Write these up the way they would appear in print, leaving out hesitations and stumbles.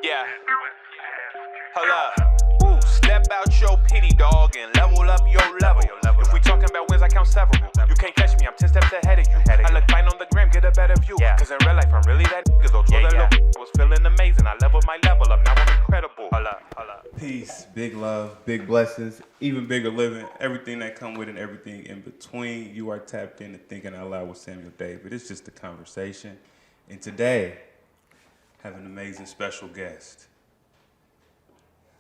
Yeah. Hold up. Woo. Step out your pity, dog, and level up your level. If we talking about wins, I count several. You can't catch me, I'm 10 steps ahead of you. I look fine on the gram, get a better view. Cause in real life, I'm really that nigga. So told that little was feeling amazing. I leveled my level up, now I'm incredible. Hold up. Peace, big love, big blessings, even bigger living, everything that come with it and everything in between. You are tapped into Thinking Out Loud with Samuel David. It's just a conversation. And today, I have an amazing special guest.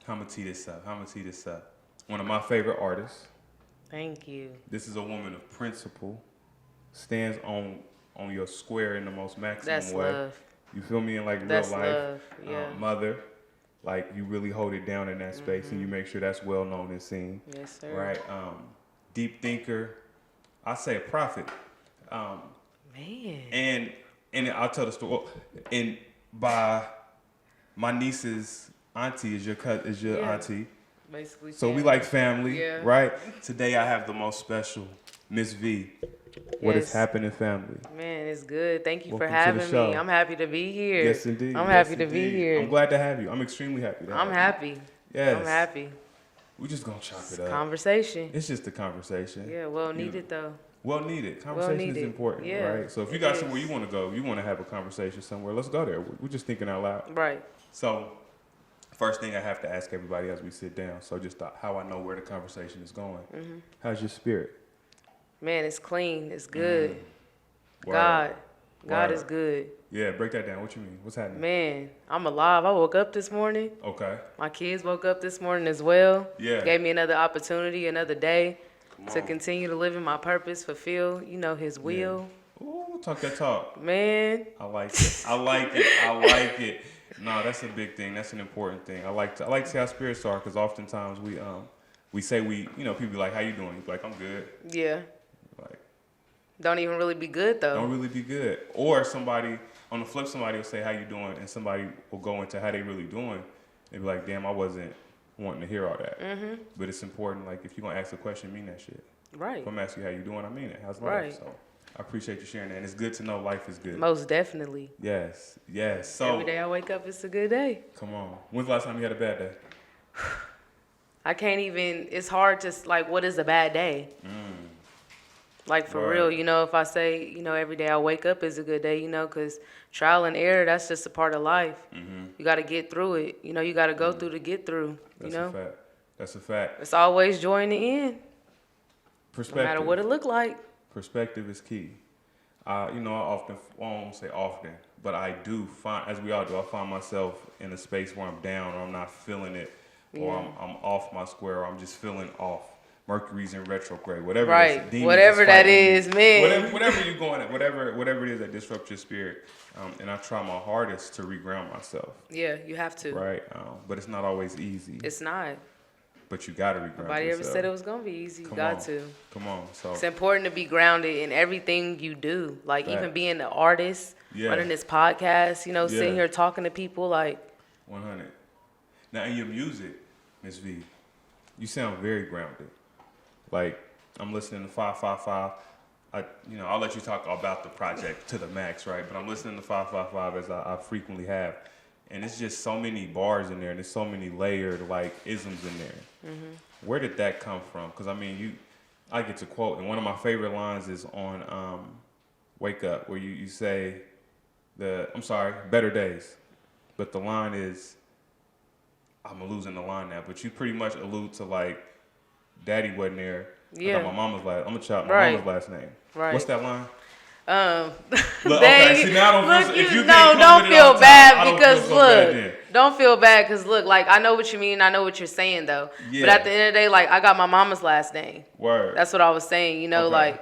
I'm gonna tee this up. One of my favorite artists. Thank you. This is a woman of principle. Stands on your square in the most maximum That's way. love. You feel me? In like That's real life. love. Yeah. Mother. Like you really hold it down in that space and you make sure that's well known and seen. Yes, sir. Right? Deep thinker. I say a prophet. Man. And I'll tell the story. And by my niece's auntie is your auntie. Basically. So we like family, Yeah. right? Today I have the most special Miss V. What is happening, family? Man, it's good. Thank you for Welcome to the having show. me. I'm happy to be here. Yes, indeed. I'm Yes, happy to be indeed. here. I'm glad to have you. I'm extremely happy to have I'm you. happy. Yes. I'm happy. We just gonna chop it up. Conversation. It's just a conversation. Yeah, well needed though. Well needed. Conversation is needed. important, Yeah, right? So if you it got is. somewhere you want to go, you want to have a conversation somewhere, let's go there. We're just thinking out loud. Right. So first thing I have to ask everybody as we sit down, so just how I know where the conversation is going. Mm-hmm. How's your spirit? Man, it's clean. It's good. Word. God Word. is good. Yeah, break that down. What you mean? What's happening? Man, I'm alive. I woke up this morning. Okay. My kids woke up this morning as well. Yeah. Gave me another opportunity, another day to on. continue to live in my purpose, fulfill, His will. Ooh, talk that talk. Man, I like it. I like it. No, that's a big thing. That's an important thing. I like to see how spirits are, because oftentimes we say people be like, how you doing? You be like, I'm good. yeah. Like, Don't even really be good though. don't really be good. Or somebody on the flip, somebody will say how you doing, and somebody will go into how they really doing. They be like, damn, I wasn't wanting to hear all that. Mm-hmm. But it's important. Like if you're gonna ask a question, mean that shit. Right. If I'm asking you how you doing, I mean it. How's life? Right. So I appreciate you sharing that. And it's good to know life is good. Most definitely. Yes. So Every day I wake up, it's a good day. come on. When's the last time you had a bad day? I can't even, it's hard to, what is a bad day? Like, for Word. real, if I say, every day I wake up is a good day, because trial and error, that's just a part of life. Mm-hmm. You got to get through it. You got to go through to get through, That's a fact. That's a fact. It's always joy in the end, no Perspective. matter what it look like. Perspective is key. I won't say often, but I do find, as we all do, I find myself in a space where I'm down or I'm not feeling it, or Yeah. I'm off my square, or I'm just feeling off. Mercury's in retrograde, whatever. Right. Demons Whatever that fighting you. is, man. Whatever you're going at, whatever it is that disrupts your spirit, and I try my hardest to reground myself. Yeah, you have to. Right. But it's not always easy. It's not. But you gotta reground Nobody yourself. ever said it was going to be easy. You got to. Come on. So It's important to be grounded in everything you do. Like, even Facts. being an artist, Yeah. running this podcast, sitting Yeah. here talking to people, 100. Now in your music, Miss V, you sound very grounded. Like I'm listening to 555. I'll let you talk about the project to the max, right? But I'm listening to 555 as I frequently have, and it's just so many bars in there, and there's so many layered isms in there. Mm-hmm. Where did that come from? Because I get to quote, and one of my favorite lines is on "Wake Up," where you say better days, but the line is, I'm losing the line now, but you pretty much allude to Daddy wasn't there. Yeah. I got my mama's last. I'm gonna chop my Right. mama's last name. Right. What's that line? Look, okay, see, now I don't feel, if you can't come don't with it all feel the time, bad I don't because feel so bad then. don't feel bad because I know what you mean. I know what you're saying though. Yeah. But at the end of the day, I got my mama's last name. Word. That's what I was saying. Okay.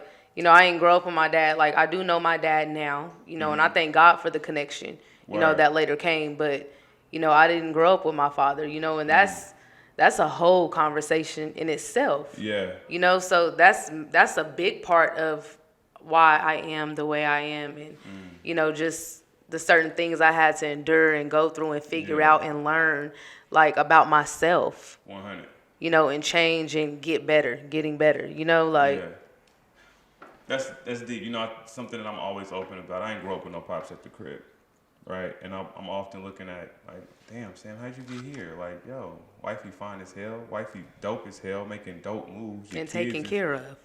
I ain't grow up with my dad. I do know my dad now. And I thank God for the connection. Word. That later came. But I didn't grow up with my father. And that's a whole conversation in itself. Yeah. So that's a big part of why I am the way I am, and just the certain things I had to endure and go through and figure out and learn about myself. 100. And change and getting better. Yeah. That's deep. Something that I'm always open about. I ain't grow up with no pops at the crib. right? And I'm often looking at like, damn, Sam, how'd you get here? Like, yo, wifey fine as hell, wifey dope as hell, making dope moves, And taken care of.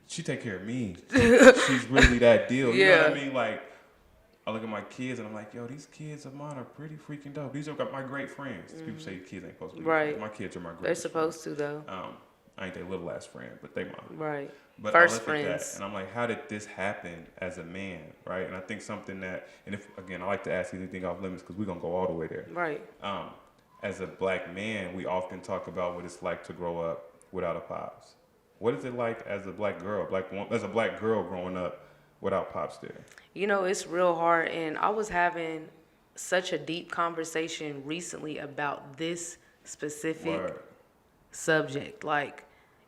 She take care of me. She's really that deal. You know what I mean? Like, I look at my kids and I'm like, yo, these kids of mine are pretty freaking dope. These are my great friends. People say kids ain't supposed to be Right. my kids are my great They're supposed to though. I ain't their little ass friend, but they mine. Right. But First I look friends. at that and I'm like, how did this happen as a man, right? And I think something that, and if again, I like to ask anything off limits because we're gonna go all the way there. Right. As a black man, we often talk about what it's like to grow up without a pops. What is it like as a black girl, as a black girl growing up without pops there? You know, it's real hard, and I was having such a deep conversation recently about this specific subject. Like,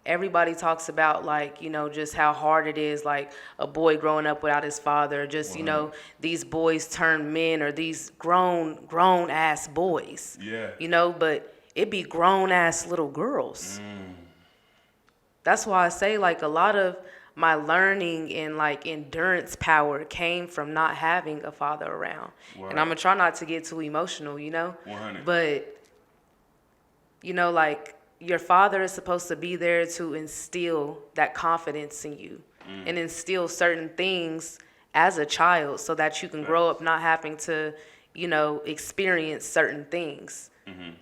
everybody talks about, like, you know, just how hard it is, like, a boy growing up without his father, just, you know, these boys turn men, or these grown-ass boys. Yeah. You know, but it be grown-ass little girls. That's why I say, like, a lot of my learning and, like, endurance power came from not having a father around. Word. And I'm going to try not to get too emotional, you know? 100. But, you know, like, your father is supposed to be there to instill that confidence in you and instill certain things as a child so that you can grow up not having to, you know, experience certain things.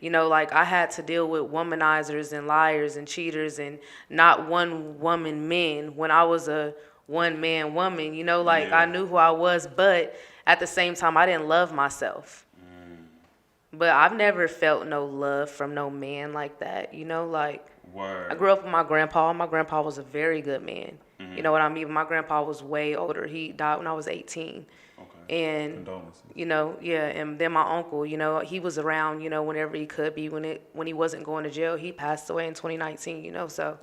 You know, like, I had to deal with womanizers and liars and cheaters and not one woman men when I was a one man woman, you know, like, I knew who I was, but at the same time, I didn't love myself. But I've never felt no love from no man like that, you know, like, Word. I grew up with my grandpa. My grandpa was a very good man. You know what I mean? My grandpa was way older. He died when I was 18. And, Condolences. you know, yeah, and then my uncle, you know, he was around, you know, whenever he could be. When he wasn't going to jail, he passed away in 2019, you know, so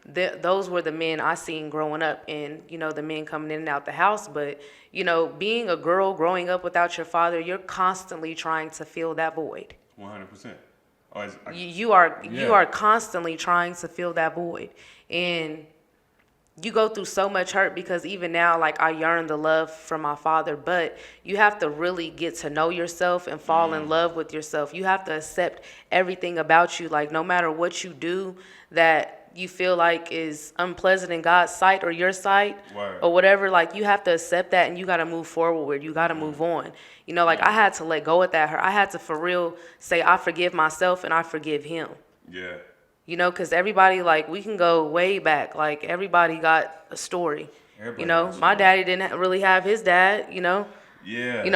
those were the men I seen growing up, and, you know, the men coming in and out the house. But, you know, being a girl growing up without your father, you're constantly trying to fill that void. 100%. You are constantly trying to fill that void, and you go through so much hurt, because even now, like, I yearn the love from my father, but you have to really get to know yourself and fall in love with yourself. You have to accept everything about you. Like, no matter what you do that you feel like is unpleasant in God's sight or your sight or whatever, like, you have to accept that, and you got to move forward. You got to move on. You know, like, I had to let go of that hurt. I had to, for real, say, I forgive myself and I forgive him. Yeah. You know, because everybody, like, we can go way back. Like, everybody got a story. Everybody you know, got a my story. daddy didn't really have his dad, you know. Yeah. You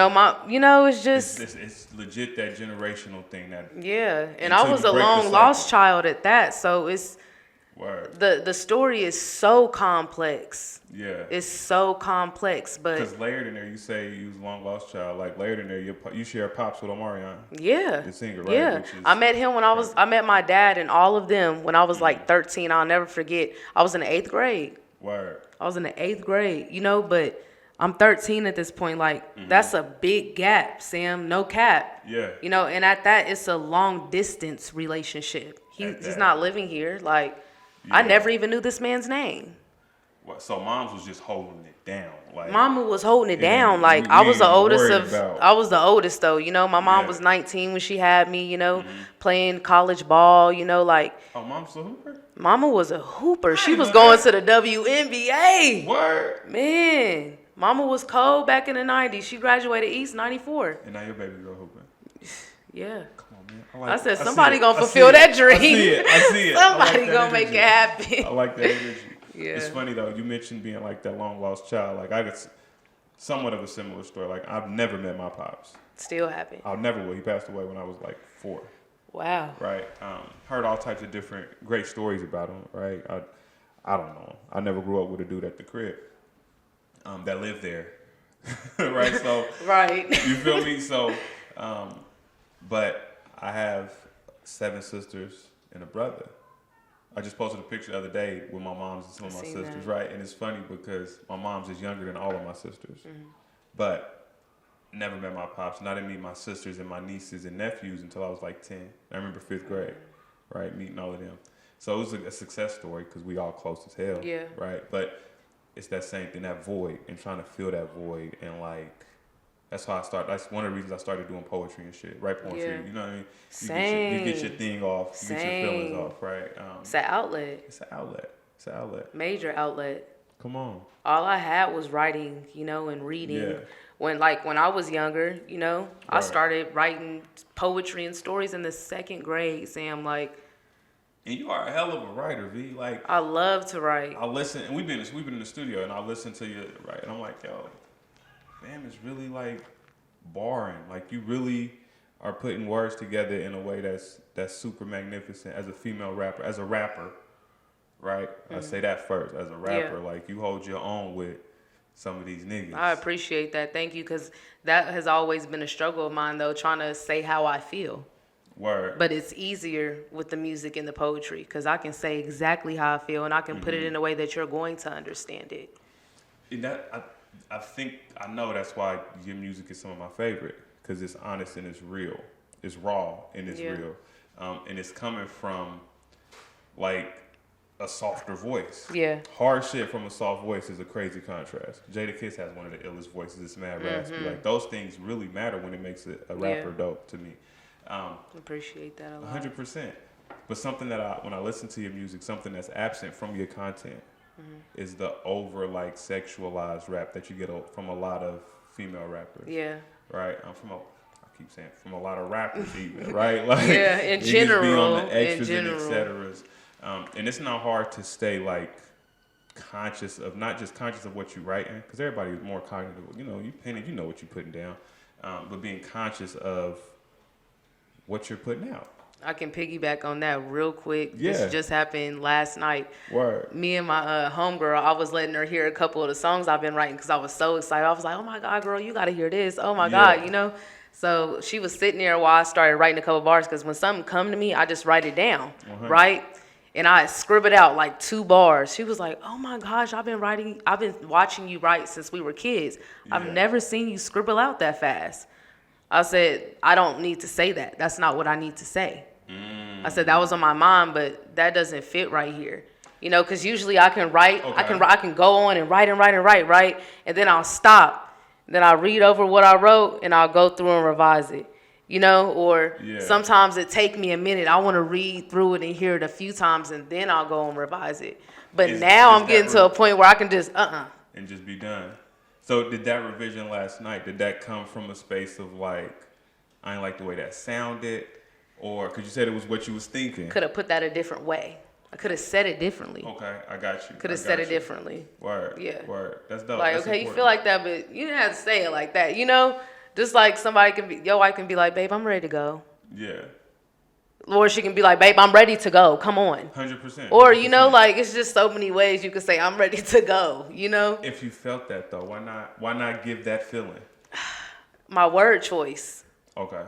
know, it's just. It's legit that generational thing that. Yeah. And Until I was you a break the long cycle. lost child at that. So it's. Word. The story is so complex. Yeah. It's so complex, but. Because layered in there, you say you was a long lost child. Like, layered in there, you share pops with Omarion. Yeah. The singer, right? Yeah. Which is, I met him I met my dad and all of them when I was like 13. I'll never forget. I was in the 8th grade. Word. I was in the 8th grade, you know, but I'm 13 at this point. Like, that's a big gap, Sam. No cap. Yeah. You know, and at that, it's a long distance relationship. He's not living here. Like, I never even knew this man's name. What, so moms was just holding it down. Like, Mama was holding it down. Like, we I was the ain't oldest worried of. about- I was the oldest though. You know, my mom Yeah. was 19 when she had me. You know, playing college ball. You know, like, Oh, mom's a hooper? Mama was a hooper. She didn't was know going that. to the WNBA. Word. Man, Mama was cold back in the 90s. She graduated East 94. And now your baby girl hooping. Yeah. Come on, man. I said see somebody it. gonna I see fulfill it. that dream. I see it. I see it. I Somebody like that gonna make energy. it happen. I like that energy. Yeah. It's funny though. You mentioned being like that long lost child. Like, I got somewhat of a similar story. Like, I've never met my pops. Still happen. I never will. He passed away when I was like 4. Wow. Right. Heard all types of different great stories about him. Right. I don't know. I never grew up with a dude at the crib that lived there. Right. So. Right. You feel me? So, but I have 7 sisters and a brother. I just posted a picture the other day with my moms and some of my seen sisters, that. right? And it's funny because my mom's is younger than all of my sisters. But never met my pops, and I didn't meet my sisters and my nieces and nephews until I was like 10. I remember 5th grade, right? Meeting all of them. So it was a success story because we all close as hell, Yeah. right? But it's that same thing, that void, and trying to fill that void, and like, That's how I started. That's one of the reasons I started doing poetry and shit. Write poetry. Yeah. You know what I mean? Same. You get your thing off. You get your feelings Same. off, right? It's an outlet. It's an outlet. It's an outlet. Major outlet. Come on. All I had was writing, and reading. Yeah. When I was younger, I Right. started writing poetry and stories in the 2nd grade, Sam. Like, And you are a hell of a writer, V. Like, I love to write. I listen, and we've been in the studio, and I listen to you, right? And I'm like, yo, damn, it's really like boring. Like, you really are putting words together in a way that's super magnificent as a female rapper, as a rapper, right? I say that first, as a rapper, like you hold your own with some of these niggas. I appreciate that. Thank you, because that has always been a struggle of mine, though, trying to say how I feel. Word. But it's easier with the music and the poetry, because I can say exactly how I feel, and I can put it in a way that you're going to understand it. And I think I know that's why your music is some of my favorite, because it's honest and it's real, it's raw and it's real, and it's coming from like a softer voice. Yeah. Hard shit from a soft voice is a crazy contrast. Jadakiss has one of the illest voices. It's mad raspy. Like, those things really matter when it makes a rapper dope to me. Appreciate that a lot. 100%. But something that when I listen to your music, something that's absent from your content is the over like sexualized rap that you get from a lot of female rappers. Yeah. Right. I keep saying from a lot of rappers even. Right. Like, Yeah. In niggas be general. on the extras In and general. et ceteras. And it's not hard to stay like conscious of, not just conscious of what you're writing, because everybody is more cognitive. You penning, you know what you're putting down, but being conscious of what you're putting out. I can piggyback on that real quick. Yeah. This just happened last night. Word. Me and my homegirl, I was letting her hear a couple of the songs I've been writing because I was so excited. I was like, oh my God, girl, you got to hear this. Oh my God, So she was sitting there while I started writing a couple bars, because when something come to me, I just write it down, right? And I scribbled out like 2 bars. She was like, oh my gosh, I've been watching you write since we were kids. I've never seen you scribble out that fast. I said, I don't need to say that. That's not what I need to say. I said, that was on my mind, but that doesn't fit right here. Because usually I can write, I can go on and write, right? And then I'll stop. Then I'll read over what I wrote, and I'll go through and revise it. Or sometimes it take me a minute. I want to read through it and hear it a few times, and then I'll go and revise it. But now I'm getting to a point where I can just, and just be done. So did that revision last night, did that come from a space of like, I ain't like the way that sounded? Or, because you said it was what you was thinking. Could have put that a different way. I could have said it differently. Okay, I got you. Could have said it differently. Word. Yeah. Word. That's dope. Like, That's okay, important. you feel like that, but you didn't have to say it like that, Just like your wife can be like, babe, I'm ready to go. Yeah. Or she can be like, babe, I'm ready to go. Come on. 100%. Or, like, it's just so many ways you can say, I'm ready to go, If you felt that, though, why not give that feeling? My word choice. Okay.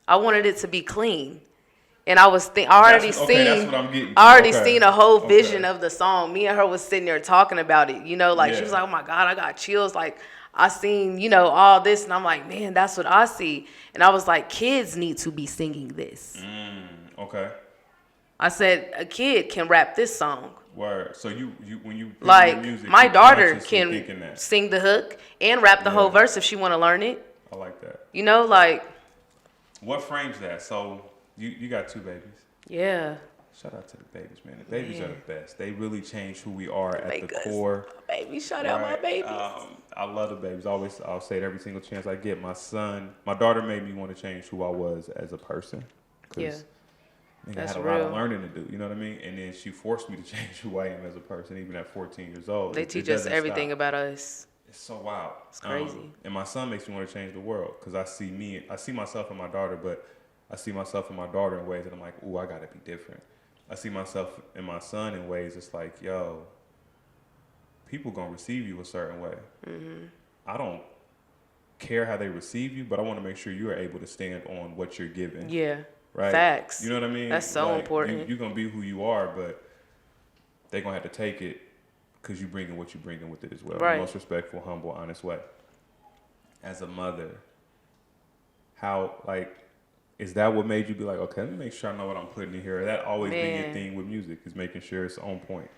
I wanted it to be clean. And I was I already that's what I'm getting to. I already seen a whole vision of the song. Me and her was sitting there talking about it, she was like, oh my God, I got chills. Like, I seen, all this, and I'm like, man, that's what I see. And I was like, kids need to be singing this. Okay. I said, a kid can rap this song. Word. So you when you like your music, my daughter can can sing the hook and rap the whole verse if she want to learn it. I like that. Like. What frames that? So you got 2 babies. Yeah. Shout out to the babies, man. The babies are the best. They really change who we are at the core. Baby, shout out my babies. I love the babies. I'll say it every single chance I get. My daughter made me want to change who I was as a person. Yeah. I had a lot of learning to do, you know what I mean? And then she forced me to change who I am as a person, even at 14 years old. They teach us everything about us. It's so wild. It's crazy. And my son makes me want to change the world, because I see myself in my daughter, but I see myself in my daughter in ways that I'm like, ooh, I got to be different. I see myself in my son in ways it's like, yo, people going to receive you a certain way. Mm-hmm. I don't care how they receive you, but I want to make sure you are able to stand on what you're giving. Yeah. Right? Facts. You know what I mean? That's so important. You're going to be who you are, but they're going to have to take it because you're bringing what you're bringing with it as well. Right. In the most respectful, humble, honest way. As a mother, how, like, is that what made you be like, okay, let me make sure I know what I'm putting in here? That always been your thing with music, is making sure it's on point.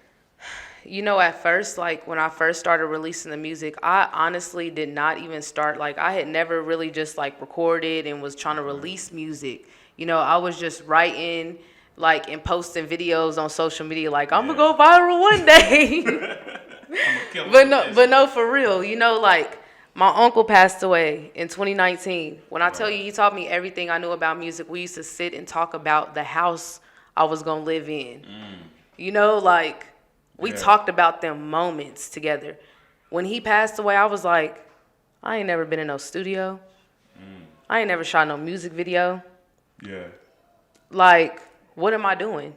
You know, at first, like when I first started releasing the music, I honestly did not even start, like I had never really just like recorded and was trying to release music. You know, I was just writing like and posting videos on social media like I'm gonna go viral one day. But no, for real. You know, like my uncle passed away in 2019. When I tell you he taught me everything I knew about music, we used to sit and talk about the house I was gonna live in. You know, like we talked about them moments together. When he passed away, I was like, I ain't never been in no studio. I ain't never shot no music video. Yeah. Like, what am I doing?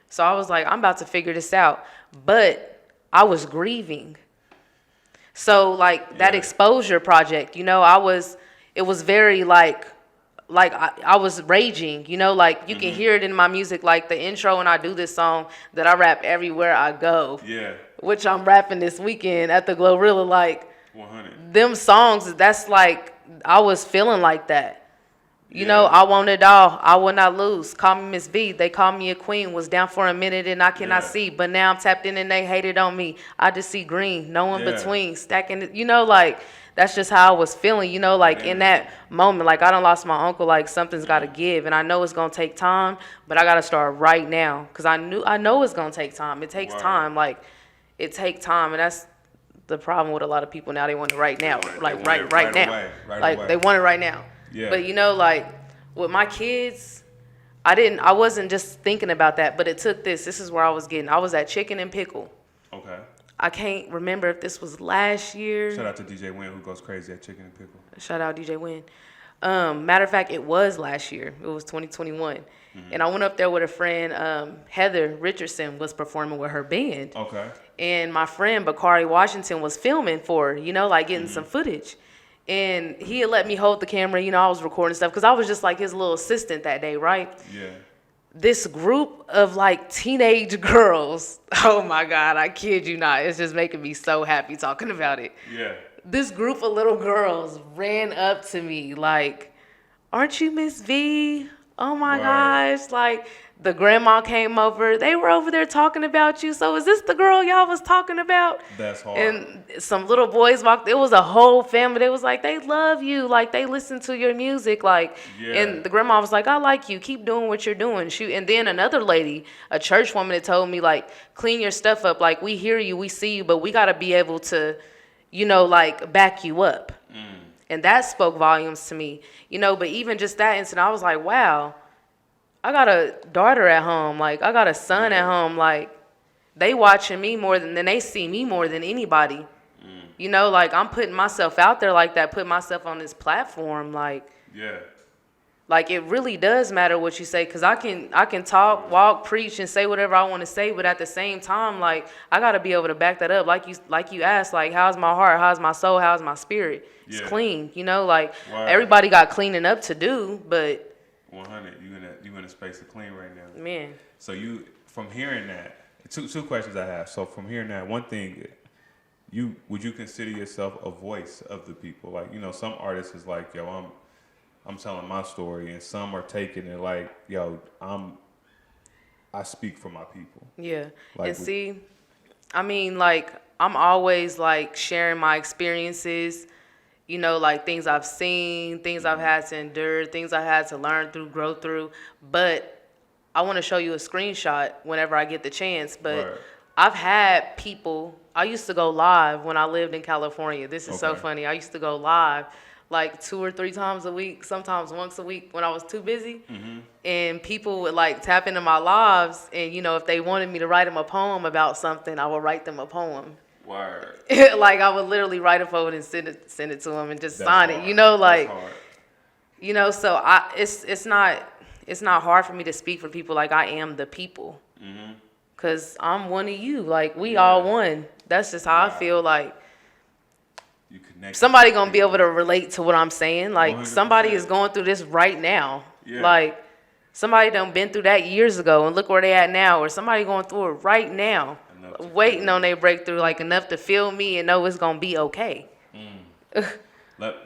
So I was like, I'm about to figure this out. But I was grieving. So like that exposure project, you know, it was very like I was raging, you know, like you can hear it in my music, like the intro when I do this song that I rap everywhere I go. Yeah. Which I'm rapping this weekend at the Glorilla, like 100. Them songs, that's like, I was feeling like that. You know, I want it all. I will not lose. Call me Miss V. They call me a queen. Was down for a minute and I cannot see. But now I'm tapped in and they hated on me. I just see green. No in between. Stacking it. You know, like, that's just how I was feeling. You know, like in that moment, like I done lost my uncle. Like something's got to give. And I know it's going to take time. But I got to start right now. Because I know it's going to take time. It takes time. Like, it takes time. And that's the problem with a lot of people now. They want it right now. Like, right now. Like, they want it right now. Yeah. But you know, like with my kids, I wasn't just thinking about that, but it took this. This is where I was getting. I was at Chicken and Pickle. Okay. I can't remember if this was last year. Shout out to DJ Wynn who goes crazy at Chicken and Pickle. Shout out DJ Wynn. Matter of fact, it was last year. It was 2021. And I went up there with a friend, Heather Richardson was performing with her band. Okay. And my friend Bakari Washington was filming for her, you know, like getting some footage. And he had let me hold the camera. You know, I was recording stuff because I was just like his little assistant that day, right? Yeah. This group of like teenage girls. Oh my God, I kid you not. It's just making me so happy talking about it. Yeah. This group of little girls ran up to me like, aren't you Miss V? Oh my gosh. Like, the grandma came over. They were over there talking about you. So is this the girl y'all was talking about? That's hard. And some little boys walked. It was a whole family. They was like, they love you. Like, they listen to your music. Like, and the grandma was like, I like you. Keep doing what you're doing. And then another lady, a church woman, that told me, like, clean your stuff up. Like, we hear you, we see you, but we got to be able to, you know, like, back you up. And that spoke volumes to me. You know, but even just that incident, I was like, wow. I got a daughter at home. Like, I got a son at home. Like, they watching me more than they see me more than anybody. You know, like, I'm putting myself out there like that, putting myself on this platform. Like, like, it really does matter what you say. Because I can talk, walk, preach, and say whatever I want to say. But at the same time, like, I got to be able to back that up. Like you asked, like, how's my heart? How's my soul? How's my spirit? It's clean. You know, like, everybody got cleaning up to do, but 100. You in a space of clean right now. Man. So you, from hearing that, two questions I have. So from hearing that, one thing, would you consider yourself a voice of the people? Like, you know, some artists is like, yo, I'm telling my story, and some are taking it like, yo, I speak for my people. Yeah. Like, and see, I mean, like, I'm always like sharing my experiences. You know, like things I've seen, things I've had to endure, things I had to learn through, grow through. But I want to show you a screenshot whenever I get the chance. But I've had people, I used to go live when I lived in California. This is so funny. I used to go live like 2 or 3 times a week, sometimes once a week when I was too busy. And people would like tap into my lives. And, you know, if they wanted me to write them a poem about something, I would write them a poem. Word. Like, I would literally write a poem and send it to them and just sign it. You know, like, you know, so it's not hard for me to speak for people. Like, I am the people. Cause I'm one of you. Like, we all one. That's just how I feel. Like, somebody gonna be able to relate to what I'm saying. Like, 100%. Somebody is going through this right now. Like, somebody done been through that years ago and look where they at now. Or somebody going through it right now, waiting on their breakthrough, like enough to feel me and know it's gonna be okay.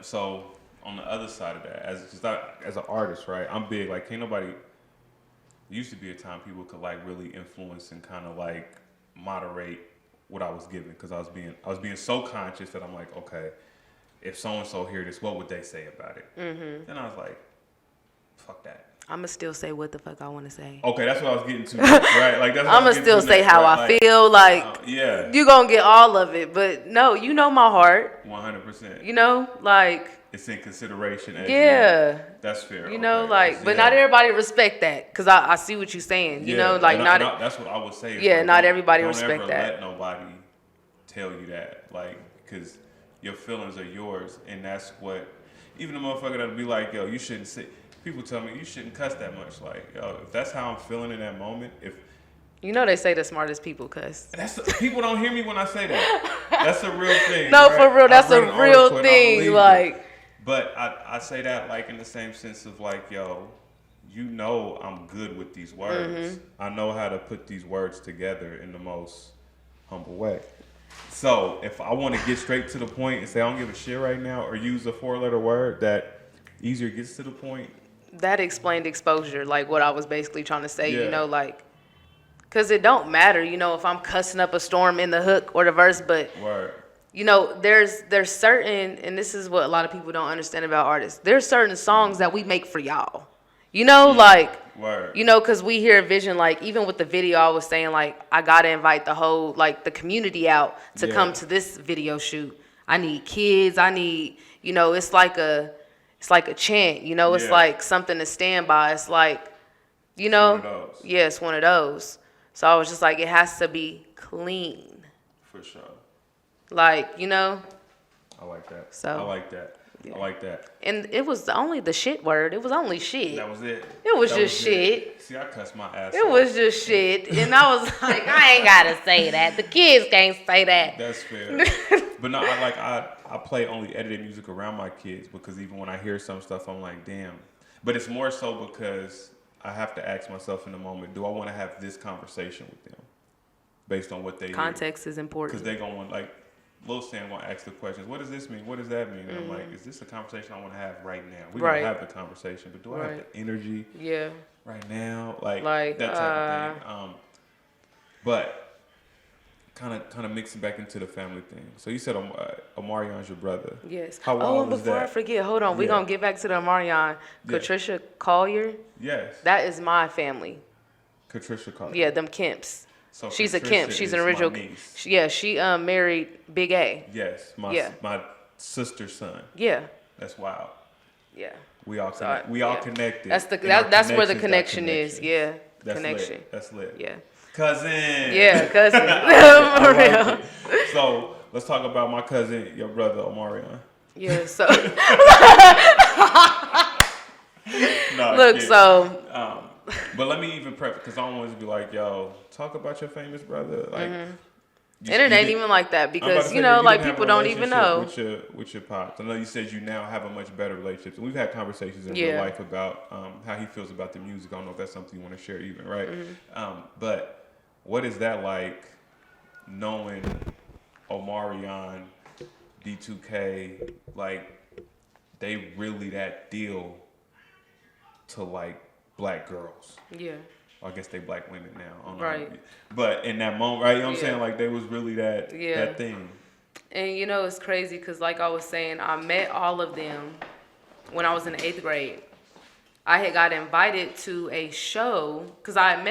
So on the other side of that, as an artist, right? I'm big. Like, can't nobody. It used to be a time people could like really influence and kind of like moderate what I was giving because I was being so conscious that I'm like, okay, if so and so hear this, what would they say about it? Mm-hmm. Then I was like, fuck that. I'ma still say what the fuck I want to say. Okay, that's what I was getting to, right? Like that's. I'ma still say how I feel. Like, yeah, you gonna get all of it, but no, you know my heart. 100%. You know, like it's in consideration. Yeah, that's fair. You know, like, but not everybody respect that because I see what you're saying. You know, like that's what I would say. Yeah, like, not everybody respect don't ever that. Let nobody tell you that, like, because your feelings are yours, and that's what. Even the motherfucker that'll be like, yo, you shouldn't say. People tell me you shouldn't cuss that much. Like, yo, if that's how I'm feeling in that moment, if you know they say the smartest people cuss. People don't hear me when I say that. That's a real thing. No, right? for real, that's a real thing. Like, but I say that like in the same sense of like, yo, you know, I'm good with these words. Mm-hmm. I know how to put these words together in the most humble way. So if I want to get straight to the point and say I don't give a shit right now, or use a 4-letter word that easier gets to the point. That explained exposure, like what I was basically trying to say, you know, like, because it don't matter, you know, if I'm cussing up a storm in the hook or the verse, but, you know, there's certain, and this is what a lot of people don't understand about artists, there's certain songs that we make for y'all, you know, like, you know, because we hear a vision, like, even with the video, I was saying, like, I got to invite the whole, like, the community out to come to this video shoot. I need kids, you know, it's like a chant, you know, it's like something to stand by. It's like, you know, it's one of those. So I was just like, it has to be clean. For sure. Like, you know. I like that. So I like that. Yeah. I like that. And it was only the shit word. It was only shit. That was it. It was just shit. See, I cussed my ass It was just shit. And I was like, I ain't got to say that. The kids can't say that. That's fair. But no, I play only edited music around my kids because even when I hear some stuff, I'm like, damn. But it's more so because I have to ask myself in the moment, do I want to have this conversation with them based on what they Context is important. Because they're going to, like, Lil Sam going to ask the questions, what does this mean? What does that mean? And I'm like, is this a conversation I want to have right now? We don't have the conversation, but do I have the energy right now? Like that type of thing. But kind of mixing back into the family thing. So you said Omarion's your brother. Yes. How wild was that? Before I forget, hold on. We're going to get back to the Omarion. Patricia Collier. Yes. That is my family. Patricia Collier. Yeah, them Kemps. So she's Patricia a Kemp. She's an original. She married Big A. Yes. My sister's son. Yeah. That's wild. Yeah. We all connected. That's where the connection is. Yeah. That's connection. Lit. That's lit. Yeah. Cousin. Yeah, cousin. For real. So let's talk about my cousin, your brother Omarion. Yeah. So. But let me even prep because I don't want to be like, yo, talk about your famous brother. Like, and it ain't even like that because you know, like people don't even know. With your pops, I know you said you now have a much better relationship, and we've had conversations in real life about how he feels about the music. I don't know if that's something you want to share, even right. But what is that like, knowing Omarion, D2K, like they really that deal to like black girls. Yeah. I guess they black women now. Right. But in that moment, right, you know what I'm saying? Like, they was really that thing. And, you know, it's crazy because, like I was saying, I met all of them when I was in the 8th grade. I had got invited to a show because I had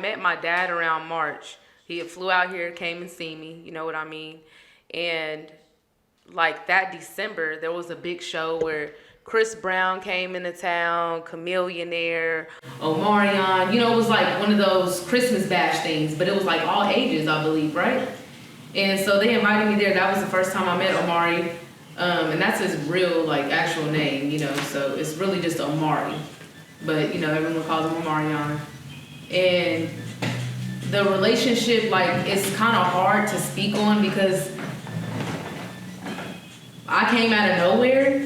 met my dad around March. He had flew out here, came and seen me, you know what I mean? And, like, that December, there was a big show where Chris Brown came into town, Chameleonaire, Omarion. You know, it was like one of those Christmas bash things, but it was like all ages, I believe, right? And so they invited me there. That was the first time I met Omari. And that's his real, like, actual name, you know, so it's really just Omari. But, you know, everyone calls him Omarion. And the relationship, like, it's kind of hard to speak on because I came out of nowhere.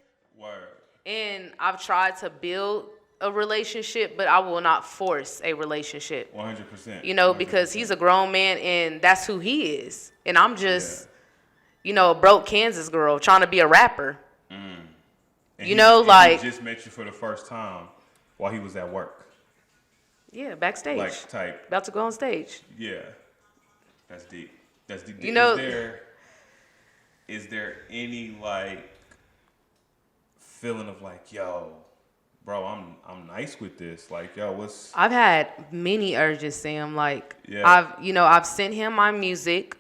And I've tried to build a relationship, but I will not force a relationship. 100%. You know, because he's a grown man and that's who he is. And I'm just, you know, a broke Kansas girl trying to be a rapper. You know, like. He just met you for the first time while he was at work. Yeah, backstage. Like type. About to go on stage. Yeah. That's deep. That's deep. You know, is there any like feeling of like, yo, bro, I'm nice with this. Like, yo, what's I've had many urges, Sam. Like, Yeah. I've sent him my music,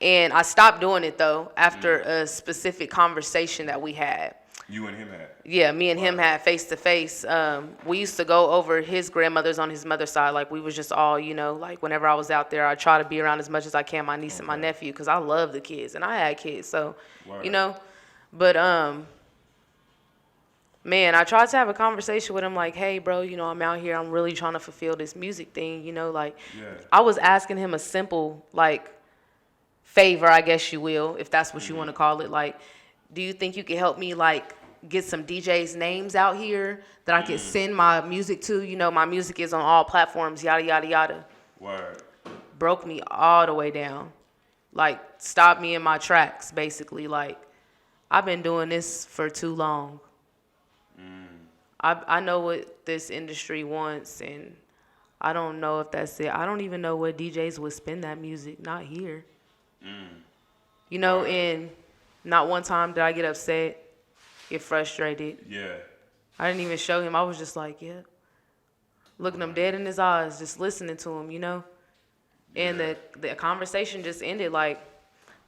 and I stopped doing it though after a specific conversation that we had. you and him had? Yeah, me and him had face to face. We used to go over his grandmother's on his mother's side. Like, we was just all, like whenever I was out there, I try to be around as much as I can my niece and my nephew, because I love the kids and I had kids. So, Word. But man, I tried to have a conversation with him like, hey, bro, I'm out here. I'm really trying to fulfill this music thing. I was asking him a simple like favor, I guess you will, if that's what you want to call it. Like, do you think you could help me like get some DJs' names out here that I could send my music to? My music is on all platforms, yada, yada, yada. Word. Broke me all the way down. Like, stopped me in my tracks, basically. Like, I've been doing this for too long. I know what this industry wants, and I don't know if that's it. I don't even know what DJs would spin that music, not here. And not one time did I get upset, get frustrated. Yeah. I didn't even show him. I was just like, yeah. Looking him dead in his eyes, just listening to him, And the conversation just ended like,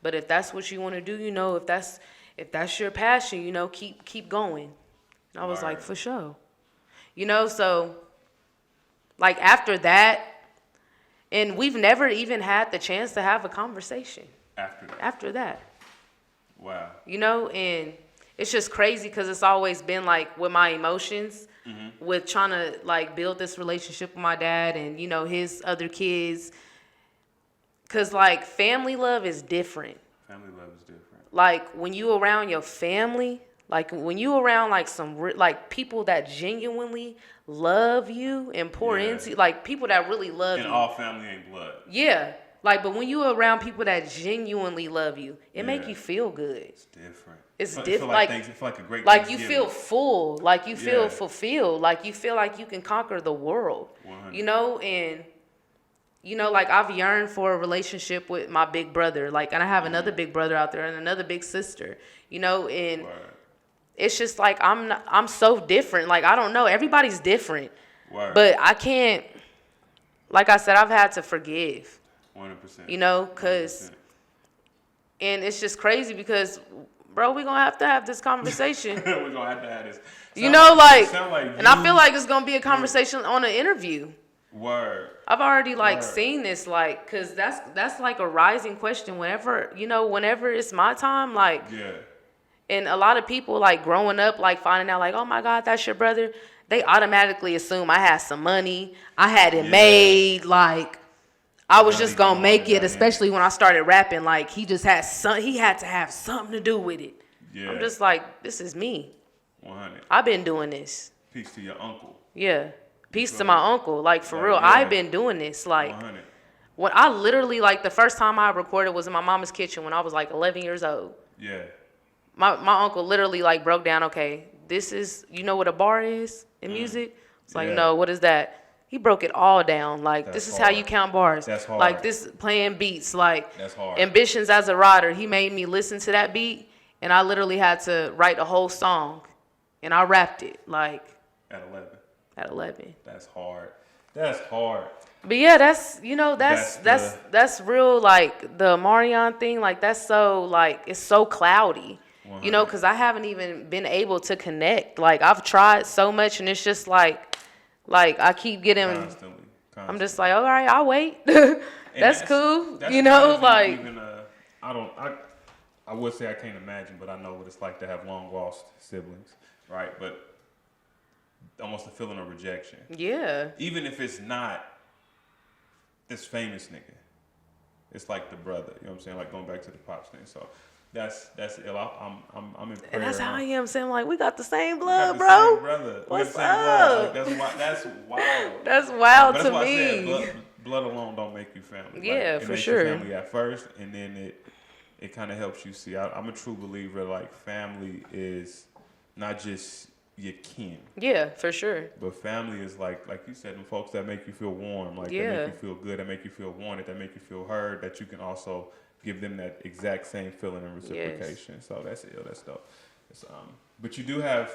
but if that's what you want to do, if that's your passion, keep going. And I was like, for sure. So like after that, and we've never even had the chance to have a conversation. After that. Wow. And it's just crazy because it's always been like with my emotions, with trying to like build this relationship with my dad and, his other kids. Because like family love is different. Family love is different. Like when you around your family, like when you around like like people that genuinely love you and pour into, like people that really love you. And all family ain't blood. Yeah. Like, but when you around people that genuinely love you, it make you feel good. It's different. It's It different. feel like a great like you feel full. Like you feel fulfilled. Like you feel like you can conquer the world. 100. And like I've yearned for a relationship with my big brother. Like, and I have another big brother out there and another big sister. And it's just like I'm so different. Like, I don't know. Everybody's different. But I can't. Like I said, I've had to forgive. 100%. Because, and it's just crazy because, bro, we're going to have this conversation. We're going to have this. And I feel like it's going to be a conversation on an interview. Word. I've already, seen this, because that's, like, a rising question whenever it's my time, Yeah. And a lot of people, like, growing up, like, finding out, like, oh, my God, that's your brother. They automatically assume I had some money. I had it made, like, I was just gonna make it, especially when I started rapping. Like, he had to have something to do with it. Yeah. I'm just like, this is me. 100. I've been doing this. Peace to your uncle. Yeah. Peace to my uncle. Like, for real, I've been doing this. Like, 100. When I literally, like, the first time I recorded was in my mama's kitchen when I was like 11 years old. Yeah. My uncle literally like broke down, okay, this is, what a bar is in music? It's like, no, what is that? He broke it all down. Like, this is how you count bars. That's hard. Like, this playing beats. Like, that's hard. Ambitions as a writer. He made me listen to that beat, and I literally had to write a whole song, and I rapped it. Like, at 11. At 11. That's hard. That's hard. But yeah, that's real. Like the Omarion thing. Like, that's so like it's so cloudy. 100. Because I haven't even been able to connect. Like, I've tried so much, and it's just like I keep getting. Constantly. I'm just like, all right, I'll wait. that's cool. That's like. Even, I would say I can't imagine, but I know what it's like to have long lost siblings, right? But almost a feeling of rejection. Yeah. Even if it's not this famous nigga, it's like the brother. You know what I'm saying? Like going back to the Pops thing. So. That's ill. I'm in prayer. And that's how I am saying, like, we got the same blood, we got the bro. Same brother. What's up? Like, that's wild. That's wild to me. Why I said blood alone don't make you family. Yeah, like, for makes sure. You family at first, and then it kind of helps you see. I'm a true believer. Like, family is not just your kin. Yeah, for sure. But family is like you said, the folks that make you feel warm, like Yeah. that make you feel good, that make you feel wanted, that make you feel heard, that you can also give them that exact same feeling and reciprocation. Yes. So that's ill. That's dope. But you do have,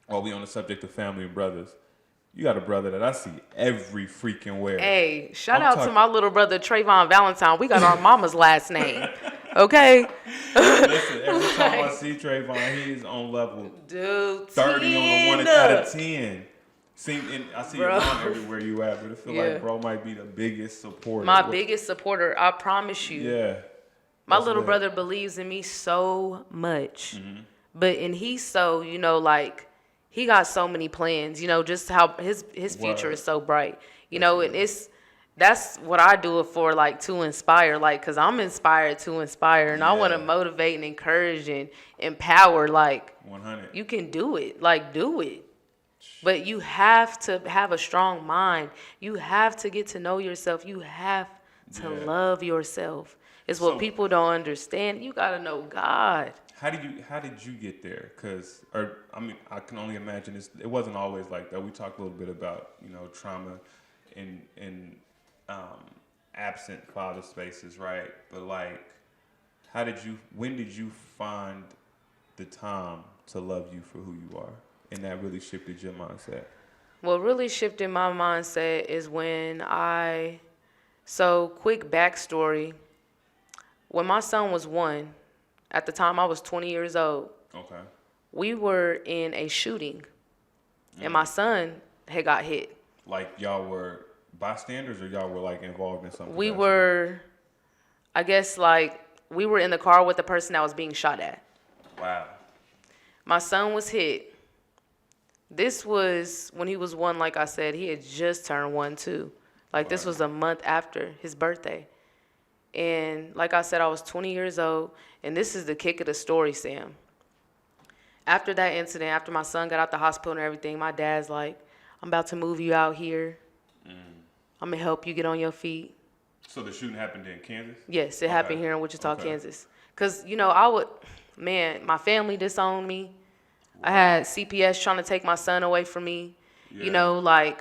while we on the subject of family and brothers, you got a brother that I see every freaking where. Hey, shout out to my little brother Trayvon Valentine. We got our mama's last name. Okay? Listen, every time I see Trayvon, he is on level 30 on the 1 out of 10. I see your mom everywhere you at, but I feel like bro might be the biggest supporter. My biggest supporter, I promise you. Yeah. My little brother believes in me so much. Mm-hmm. But he's so, like, he got so many plans, just how his future is so bright. And that's what I do it for, like, to inspire, like, because I'm inspired to inspire, and I want to motivate and encourage and empower, like, 100. You can do it, like, do it. But you have to have a strong mind. You have to get to know yourself. You have to love yourself. It's what people don't understand. You got to know God. How did you get there? I can only imagine it wasn't always like that. We talked a little bit about, trauma in absent father spaces, right? But like, when did you find the time to love you for who you are? And that really shifted your mindset? What really shifted my mindset is when quick backstory. When my son was 1, at the time I was 20 years old. Okay. We were in a shooting, and my son had got hit. Like, y'all were bystanders, or y'all were like involved in something? We were, I guess, like, we were in the car with the person that was being shot at. Wow. My son was hit. This was when he was 1, like I said. He had just turned 1 too. Like, this was a month after his birthday. And like I said, I was 20 years old. And this is the kick of the story, Sam. After that incident, after my son got out the hospital and everything, my dad's like, I'm about to move you out here. I'm going to help you get on your feet. So the shooting happened in Kansas? Yes, it happened here in Wichita, Kansas. Because, my family disowned me. I had CPS trying to take my son away from me. Yeah.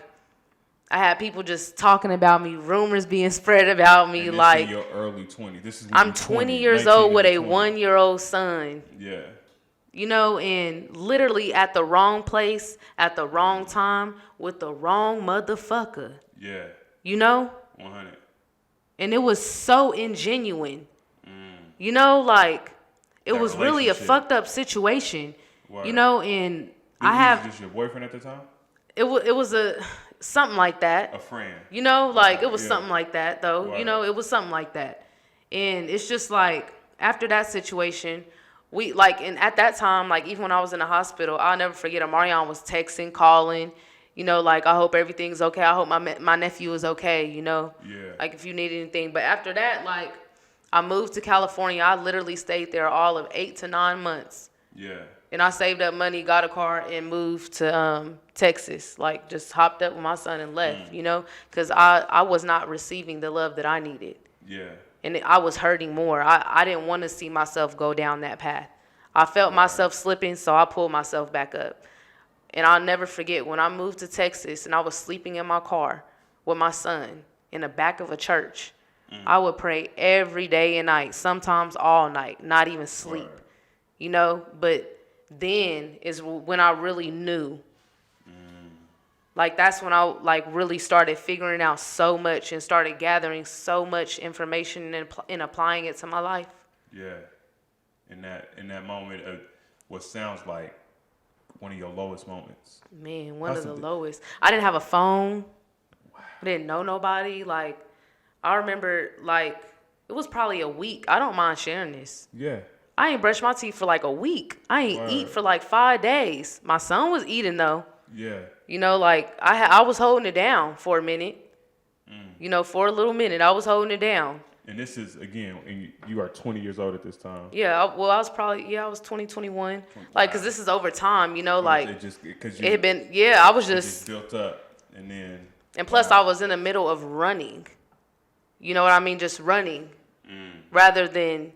I had people just talking about me, rumors being spread about me. And like, in your early 20s. I'm 20 years old with a 1-year-old son. Yeah. And literally at the wrong place, at the wrong time, with the wrong motherfucker. Yeah. 100. And it was so ingenuine. It was really a fucked up situation. Word. And was this your boyfriend at the time? It was something like that. A friend. It was something like that, though. Word. It was something like that. And it's just like, after that situation, and at that time, like, even when I was in the hospital, I'll never forget, Omarion was texting, calling, I hope everything's okay. I hope my nephew is okay, Yeah. Like, if you need anything. But after that, like, I moved to California. I literally stayed there all of 8 to 9 months. Yeah. And I saved up money, got a car, and moved to Texas. Like, just hopped up with my son and left, because I was not receiving the love that I needed. Yeah. And I was hurting more. I didn't want to see myself go down that path. I felt myself slipping, so I pulled myself back up. And I'll never forget when I moved to Texas and I was sleeping in my car with my son in the back of a church. I would pray every day and night, sometimes all night, not even sleep, But then is when I really knew. Like, that's when I, like, really started figuring out so much and started gathering so much information and applying it to my life. Yeah. In that moment of what sounds like one of your lowest moments. Man, one of the lowest. I didn't have a phone. Wow. I didn't know nobody. Like, I remember, like, it was probably a week. I don't mind sharing this. Yeah. I ain't brushed my teeth for like a week. I ain't eat for like 5 days. My son was eating, though. Yeah. I was holding it down for a minute. For a little minute, I was holding it down. And this is, again, you are 20 years old at this time. Yeah, I was 2021. Like, because this is over time, like, it had been, I was just built up. And then. And plus, I was in the middle of running. You know what I mean? Just running. Rather than,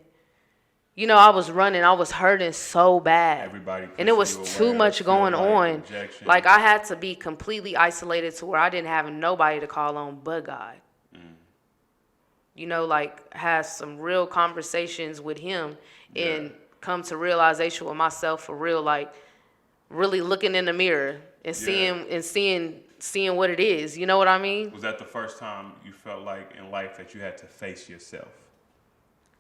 I was running, I was hurting so bad. Everybody and it was pushing you too away, much feel going like on. rejection. Like I had to be completely isolated to where I didn't have nobody to call on but God. Like have some real conversations with him and come to realization with myself for real, like really looking in the mirror and seeing what it is. You know what I mean? Was that the first time you felt like in life that you had to face yourself?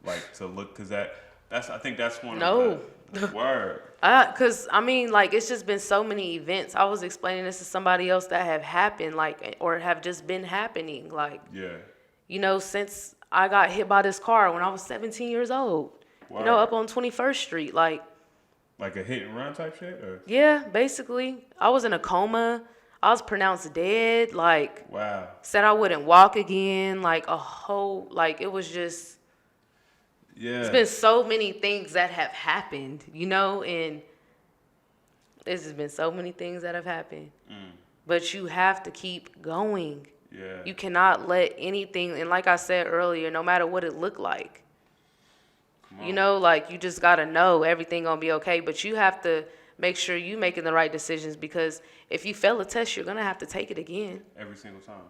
Like to look, because I think that's one of the word. Cause like it's just been so many events. I was explaining this to somebody else that have happened, like, or have just been happening, like, since I got hit by this car when I was 17 years old. Word. Up on 21st Street, like a hit and run type shit? Or? Yeah, basically. I was in a coma. I was pronounced dead. Like, wow. Said I wouldn't walk again. Like it was just. Yeah. It's been so many things that have happened, and there's just been so many things that have happened. But you have to keep going. Yeah. You cannot let anything, and like I said earlier, no matter what it looked like, like you just gotta know everything gonna be okay. But you have to make sure you making the right decisions, because if you fail a test, you're gonna have to take it again. Every single time.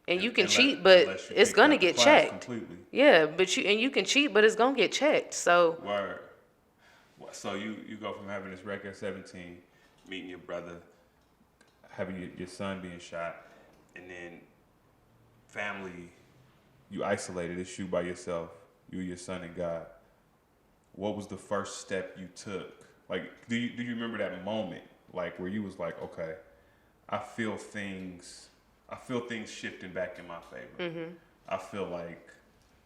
And you can cheat, but it's gonna get checked. Completely. Yeah, but you can cheat, but it's gonna get checked. So. Word. So you go from having this record at 17, meeting your brother, having your son being shot, and then family, you isolated. It's you by yourself. You, your son, and God. What was the first step you took? Like, do you remember that moment, like where you was like, okay, I feel things shifting back in my favor. Mm-hmm. I feel like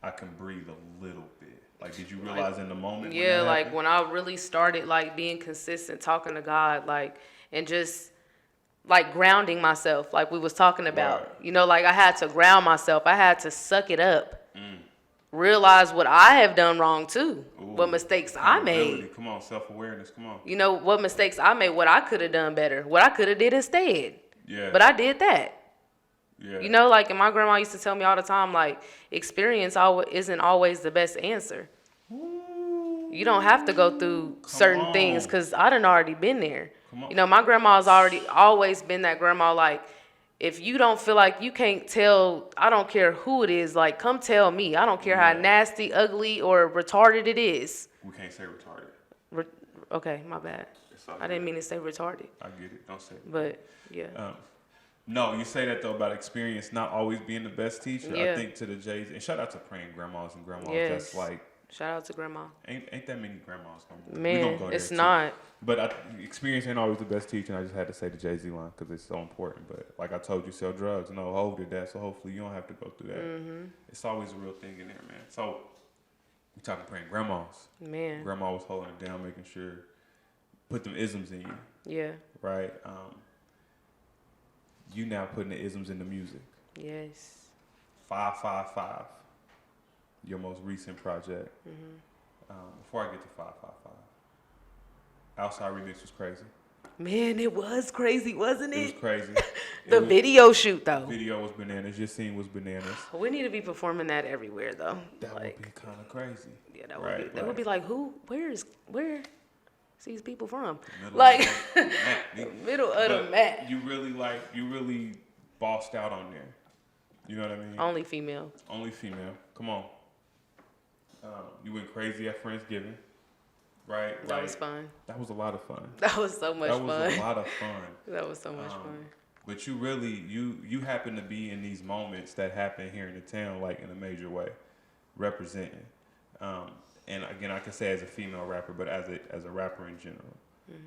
I can breathe a little bit. Like, did you realize in the moment? Yeah, like when I really started like being consistent, talking to God, like, and just like grounding myself, like we was talking about. Right. Like I had to ground myself. I had to suck it up. Realize what I have done wrong too. Ooh, what mistakes I made. Come on, self-awareness. Come on. What mistakes I made. What I could have done better. What I could have did instead. Yeah. But I did that. Yeah. Like, and my grandma used to tell me all the time, like, experience isn't always the best answer. Ooh. You don't have to go through certain things, because I done already been there. My grandma's always been that grandma, like, if you don't feel like you can't tell, I don't care who it is, like, come tell me. I don't care how nasty, ugly, or retarded it is. We can't say retarded. Okay, my bad. I didn't mean to say retarded. I get it. Don't say it. But, yeah. No, you say that, though, about experience not always being the best teacher. Yeah. I think to the J's, and shout out to praying grandmas and grandmas. Yes. That's like. Shout out to grandma. Ain't that many grandmas no more. Man, go it's not. But experience ain't always the best teacher, and I just had to say the Jay-Z line because it's so important. But like I told you, sell drugs. No, Hov did that, so hopefully you don't have to go through that. Mm-hmm. It's always a real thing in there, man. So we talking praying grandmas. Man. Grandma was holding it down, making sure, put them isms in you. Yeah. Right? You now putting the isms in the music. Yes. 555. Your most recent project. Mm-hmm. Before I get to 555, Outside Remix was crazy. Man, it was crazy, wasn't it? It was crazy. The video shoot, though. The video was bananas. Your scene was bananas. We need to be performing that everywhere, though. That would be kind of crazy. Yeah, that would be. That would be like, where's these people from? Middle of the map. You really bossed out on there. You know what I mean? Only female. Come on. You went crazy at Friendsgiving, right? That was fun. That was a lot of fun. That was so much fun. That was a lot of fun. That was so much fun. But you really, you happen to be in these moments that happen here in the town, like in a major way, representing. And again, I can say as a female rapper, but as a rapper in general,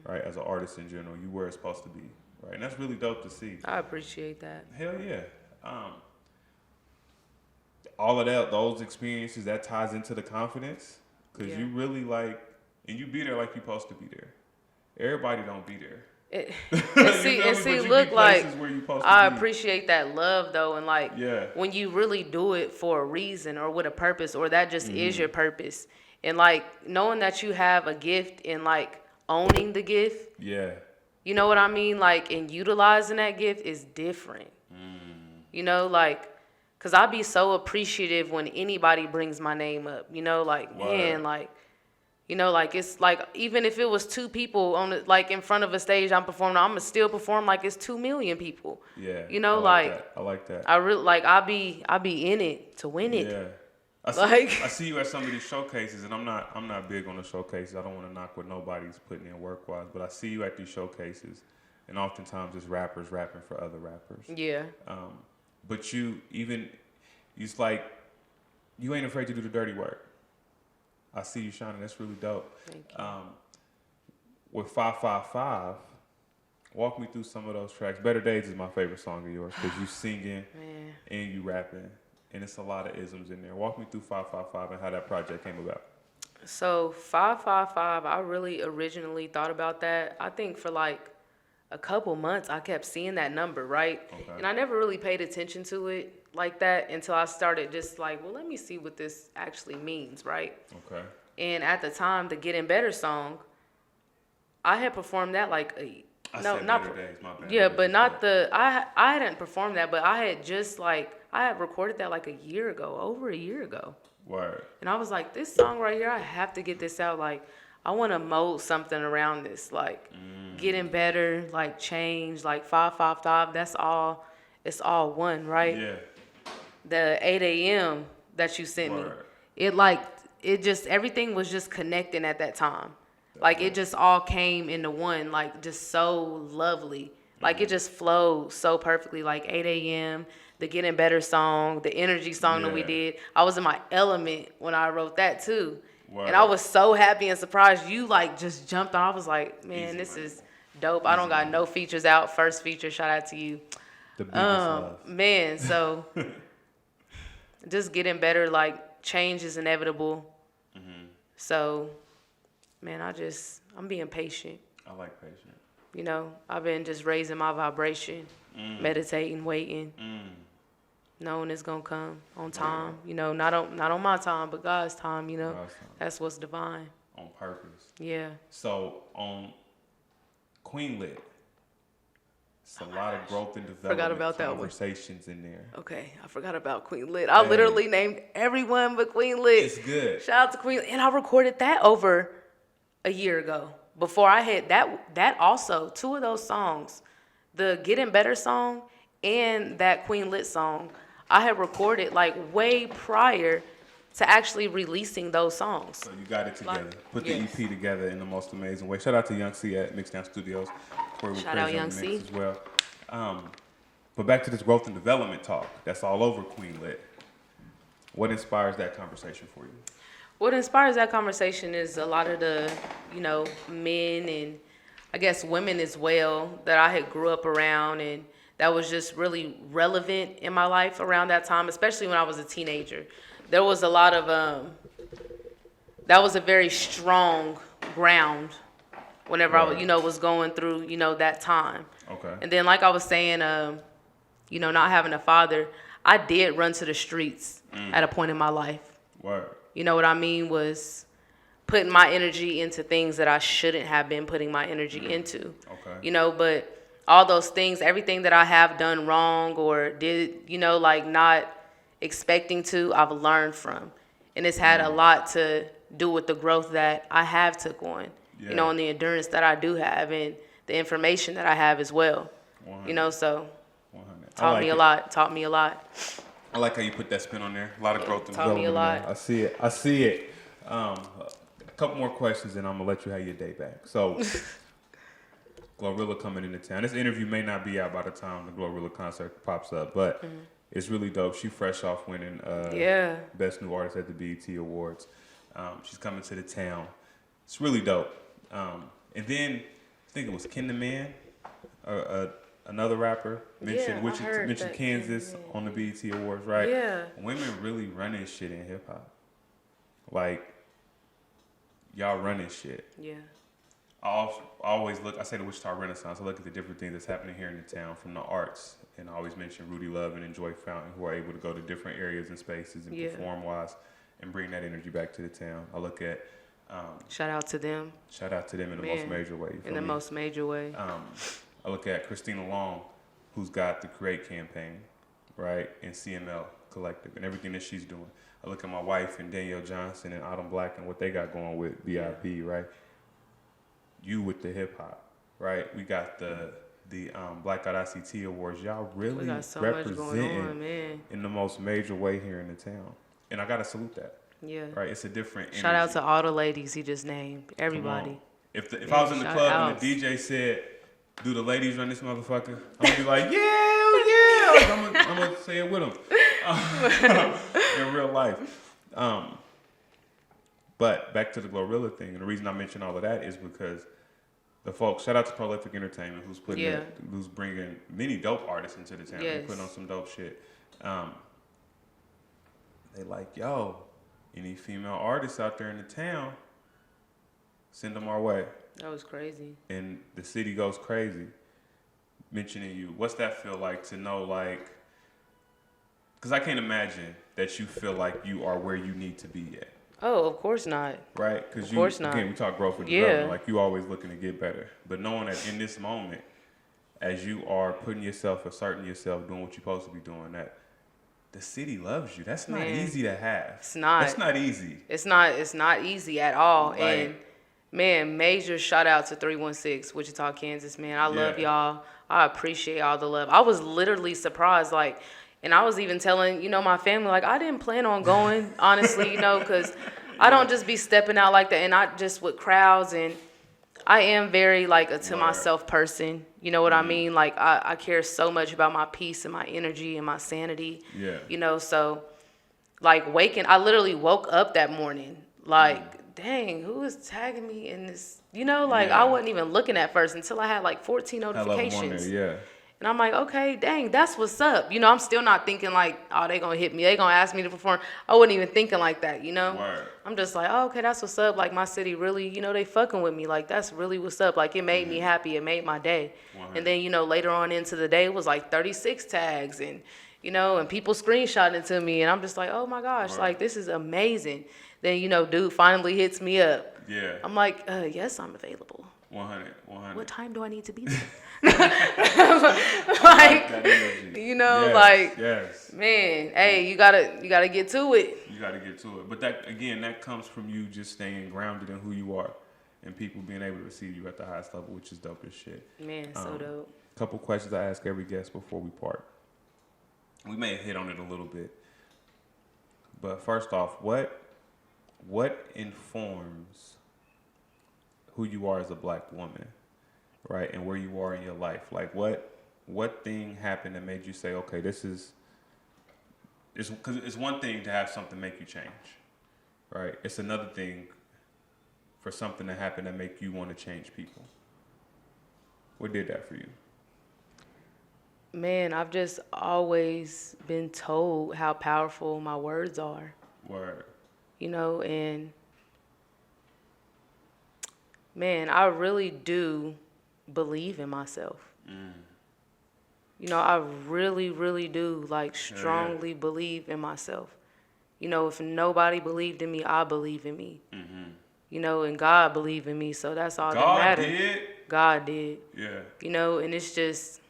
right? As an artist in general, you were supposed to be, right? And that's really dope to see. I appreciate that. Hell yeah. All of that, those experiences, that ties into the confidence, because you really and you be there like you're supposed to be there. Everybody don't be there. Look, like, I appreciate that love, though, and like, when you really do it for a reason or with a purpose, or that just is your purpose, and like knowing that you have a gift and like owning the gift. Yeah. You know what I mean? Like, and utilizing that gift is different. Like. Because I be so appreciative when anybody brings my name up, like, man, like, You know, like it's like even if it was 2 people on the, like in front of a stage I'm performing, I'm gonna still perform like it's 2 million people. Yeah. You know, I like that. I really like I be in it to win it. Yeah. I see you at some of these showcases, and I'm not big on the showcases. I don't want to knock what nobody's putting in work wise, but I see you at these showcases, and oftentimes it's rappers rapping for other rappers. Yeah. But it's like you ain't afraid to do the dirty work. I see you shining. That's really dope. Thank you. With 555, walk me through some of those tracks. Better Days is my favorite song of yours because you singing and you rapping, and it's a lot of isms in there. Walk me through 555 and how that project came about. So 555, I really originally thought about that. I think for like a couple months, I kept seeing that number, right? Okay. And I never really paid attention to it like that until I started just like, well, let me see what this actually means, right? Okay. And at the time, the Getting Better song, I had performed that like Better Days, my bad. yeah, but not the I hadn't performed that, but I had just like I had recorded that like over a year ago. Word. And I was like, this song right here, I have to get this out. Like, I want to mold something around this, like Getting Better, like change, like 555. That's all. It's all one, right? Yeah. The 8 a.m. that you sent me, it just everything was just connecting at that time. Like it just all came into one, like just so lovely. Like it just flowed so perfectly. Like 8 a.m., the Getting Better song, the energy song that we did. I was in my element when I wrote that too. Word. And I was so happy and surprised. You like just jumped on. I was like, man, this is dope. I don't got no features out. First feature, shout out to you. The biggest love. Man, so just getting better, like change is inevitable. So, man, I'm being patient. I like patient. You know, I've been just raising my vibration, meditating, waiting, knowing it's gonna come on time. You know, not on my time, but God's time. You know, God's time. That's what's divine. On purpose. Yeah. So on Queen Lit, it's a lot of growth and development Forgot about that one. conversations in there. Okay, I forgot about Queen Lit. I literally named everyone but Queen Lit. It's good. Shout out to Queen Lit. And I recorded that over a year ago. Before I had that also, 2 of those songs, the Getting Better song and that Queen Lit song, I had recorded like way prior to actually releasing those songs. So you got it together. Put the yes. EP together in the most amazing way. Shout out to Young C at Mixdown Studios. Where we Shout out praise Young on the mix C. as well. But back to this growth and development talk. That's all over Queen Lit. What inspires that conversation for you? What inspires that conversation is a lot of the, men and I guess women as well that I had grew up around and that was just really relevant in my life around that time, especially when I was a teenager. There was a lot of, that was a very strong ground whenever I, was going through, that time. Okay. And then like I was saying, not having a father, I did run to the streets at a point in my life. Word. You know what I mean? Was putting my energy into things that I shouldn't have been putting my energy into. Okay. But all those things, everything that I have done wrong or did, not expecting to, I've learned from. And it's had a lot to do with the growth that I have took on, and the endurance that I do have and the information that I have as well. 100. So 100. taught me a lot. I like how you put that spin on there. A lot of growth and Taught me a development. lot. I see it. A couple more questions, and I'm gonna let you have your day back. So, Glorilla coming into town. This interview may not be out by the time the Glorilla concert pops up, but it's really dope. She fresh off winning Best New Artist at the BET Awards. She's coming to the town. It's really dope. And then I think it was Ken the Man, another rapper mentioned Kansas on the BET Awards, right? Yeah. Women really running shit in hip hop. Like, y'all running shit. Yeah. I always look, I say the Wichita Renaissance, I look at the different things that's happening here in the town from the arts, and I always mention Rudy Love and Enjoy Fountain, who are able to go to different areas and spaces and perform-wise and bring that energy back to the town. I look at... Shout out to them. Shout out to them in the most major way. In the most major way. I look at Christina Long, who's got the Create campaign, right? And CML Collective and everything that she's doing. I look at my wife and Danielle Johnson and Autumn Black and what they got going with BIB, right? You with the hip hop, right? We got the Black Out ICT Awards. Y'all really got so much going representing on, man. in the most major way here in the town. And I gotta salute that. Yeah. Right? It's a different energy. Shout out to all the ladies he just named. Everybody. If I was in the club and the DJ said, "Do the ladies run this motherfucker?" I'm gonna be like, "Yeah, yeah." I'm gonna say it with them in real life. But back to the Glorilla thing, and the reason I mention all of that is because the folks, shout out to Prolific Entertainment, who's who's bringing many dope artists into the town. They're putting on some dope shit. They like, yo, any female artists out there in the town, send them our way. That was crazy. And the city goes crazy mentioning you. What's that feel like to know, like, because I can't imagine that you feel like you are where you need to be at. Oh, of course not. Right? Because again, we talk growth and development. Like, you always looking to get better. But knowing that in this moment, as you are putting yourself, asserting yourself, doing what you're supposed to be doing, that the city loves you. That's not easy to have. It's not. That's not easy. It's not easy at all. Like, and man, major shout out to 316 Wichita, Kansas, man. I love y'all. I appreciate all the love. I was literally surprised, like, and I was even telling, my family, like, I didn't plan on going, honestly, because I don't just be stepping out like that, and not just with crowds, and I am very, like, a to myself person, you know what I mean? Like, I care so much about my peace and my energy and my sanity, so, like, I literally woke up that morning, like, dang, who is tagging me in this, I wasn't even looking at first until I had, like, 14 notifications. And I'm like, okay, dang, that's what's up. I'm still not thinking like, oh, they gonna hit me. They gonna ask me to perform. I wasn't even thinking like that, Word. I'm just like, oh, okay, that's what's up. Like, my city really, they fucking with me. Like, that's really what's up. Like, it made me happy. It made my day. 100. And then, later on into the day, it was like 36 tags and, and people screenshotting it to me. And I'm just like, oh my gosh, like, this is amazing. Then, dude finally hits me up. Yeah. I'm like, yes, I'm available. 100. What time do I need to be there? Man, hey, you gotta get to it. You gotta get to it. But that comes from you just staying grounded in who you are and people being able to receive you at the highest level, which is dope as shit. Man, so dope. Couple questions I ask every guest before we part. We may have hit on it a little bit. But first off, what informs who you are as a black woman? Right, and where you are in your life, like what thing happened that made you say, okay, because it's one thing to have something make you change, right? It's another thing for something to happen that make you want to change people. What did that for you? Man, I've just always been told how powerful my words are. Word. And man, I really do believe in myself. I really, really do, like, strongly believe in myself. If nobody believed in me, I believe in me. And God believed in me, so that's all that matters. God did. Yeah. And it's just,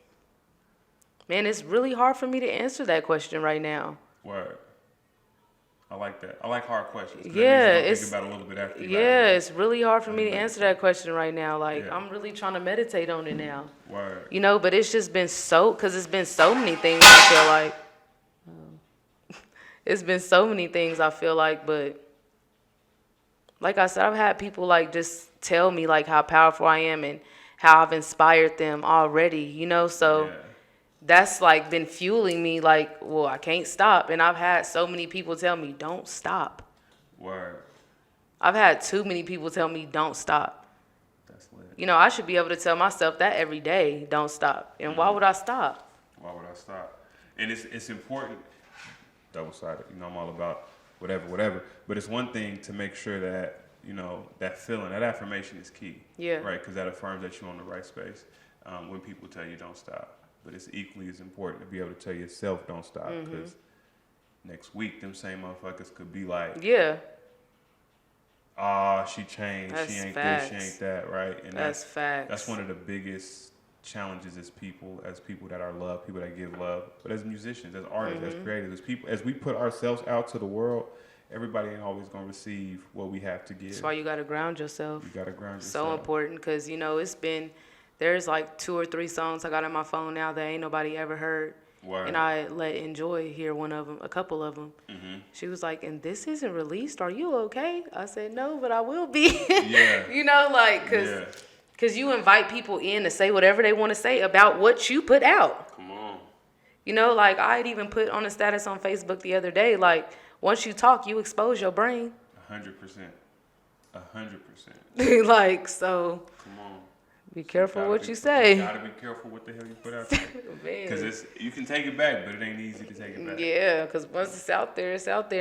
man, it's really hard for me to answer that question right now. Word. I like that. I like hard questions. Yeah, it's think about it a little bit after. It's really hard for me to answer that question right now. Like, I'm really trying to meditate on it now. Word. But it's just been because it's been so many things. I feel like it's been so many things. I feel like, but like I said, I've had people like just tell me like how powerful I am and how I've inspired them already. So. Yeah. That's like been fueling me like, well, I can't stop. And I've had so many people tell me, don't stop. Word. I've had too many people tell me, don't stop. That's lit. I should be able to tell myself that every day, don't stop. And why would I stop? Why would I stop? And it's important, double-sided, I'm all about whatever. But it's one thing to make sure that, that feeling, that affirmation is key. Yeah. Right? Because that affirms that you're on the right space when people tell you don't stop. But it's equally as important to be able to tell yourself don't stop, because next week them same motherfuckers could be like, she changed, that's she ain't facts. this, she ain't that, right? And that's facts. That's one of the biggest challenges as people that are loved, people that give love, but as musicians, as artists, as creators, as people, as we put ourselves out to the world, everybody ain't always gonna receive what we have to give. That's why you gotta ground yourself. You gotta ground yourself. So important, because there's like 2 or 3 songs I got on my phone now that ain't nobody ever heard. Word. And I let Enjoy hear a couple of them. She was like, and this isn't released, are you okay? I said, no, but I will be. Yeah. You know, like, because you invite people in to say whatever they want to say about what you put out. Come on. You know, like, I had even put on a status on Facebook the other day, like, once you talk, you expose your brain. 100%. 100%. Like, so. Come on. Be careful what you say. You gotta be careful what the hell you put out there. Because you can take it back, but it ain't easy to take it back. Yeah, because once it's out there,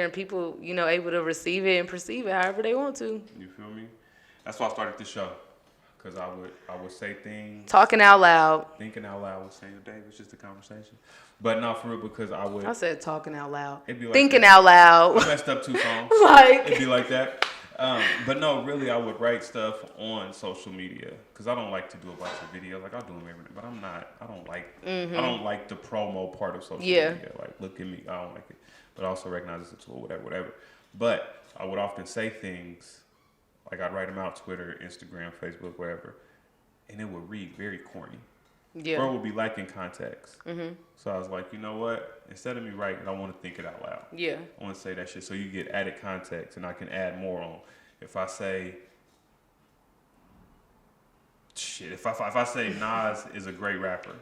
and people, able to receive it and perceive it however they want to. You feel me? That's why I started this show. Because I would say things. Talking out loud. Thinking out loud with Samuel Davis, just a conversation. But not for real, because I said talking out loud. It'd be like thinking that. out loud. I messed up 2 songs. It'd be like that. But no, really, I would write stuff on social media because I don't like to do a bunch of videos. Like, I'll do them everything, but I don't like the promo part of social media. Like, look at me, I don't like it. But I also recognize it's a tool, whatever. But I would often say things, like I'd write them out, Twitter, Instagram, Facebook, wherever, and it would read very corny. Yeah. Or it would be lacking context. So I was like, you know what? Instead of me writing, I want to think it out loud. Yeah. I want to say that shit so you get added context and I can add more on. If I say, if I say Nas is a great rapper